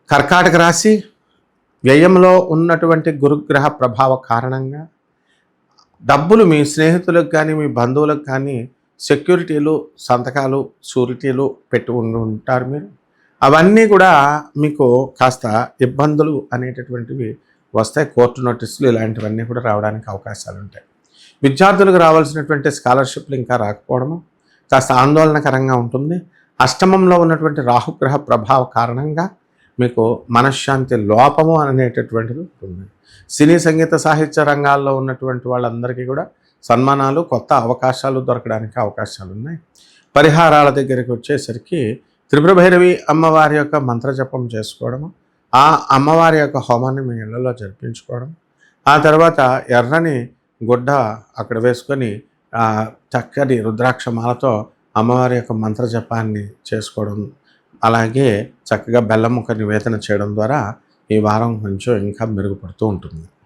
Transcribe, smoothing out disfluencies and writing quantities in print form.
కర్కాటక రాశి వ్యయంలో ఉన్నటువంటి గురుగ్రహ ప్రభావ కారణంగా డబ్బులు మీ స్నేహితులకు కానీ మీ బంధువులకు కానీ సెక్యూరిటీలు సంతకాలు షూరిటీలు పెట్టి ఉంటారు మీరు. అవన్నీ కూడా మీకు కాస్త ఇబ్బందులు అనేటటువంటివి వస్తాయి. కోర్టు నోటీసులు ఇలాంటివన్నీ కూడా రావడానికి అవకాశాలు ఉంటాయి. విద్యార్థులకు రావాల్సినటువంటి స్కాలర్షిప్లు ఇంకా రాకపోవడము కాస్త ఆందోళనకరంగా ఉంటుంది. అష్టమంలో ఉన్నటువంటి రాహుగ్రహ ప్రభావ కారణంగా మీకు మనశ్శాంతి లోపము అనేటటువంటిది ఉంటుంది. సినీ సంగీత సాహిత్య రంగాల్లో ఉన్నటువంటి వాళ్ళందరికీ కూడా సన్మానాలు కొత్త అవకాశాలు దొరకడానికి అవకాశాలు ఉన్నాయి. పరిహారాల దగ్గరికి వచ్చేసరికి త్రిపుర భైరవి అమ్మవారి యొక్క మంత్రజపం చేసుకోవడము, ఆ అమ్మవారి యొక్క హోమాన్ని మీ ఇళ్లలో జరిపించుకోవడం, ఆ తర్వాత ఎర్రని గుడ్డ అక్కడ వేసుకొని చక్కటి రుద్రాక్షమాలతో అమ్మవారి యొక్క మంత్రజపాన్ని చేసుకోవడం, అలాగే చక్కగా బెల్లం ముక్క నివేదన చేయడం ద్వారా ఈ వారం కొంచెం ఇంకా మెరుగుపడుతూ ఉంటుంది.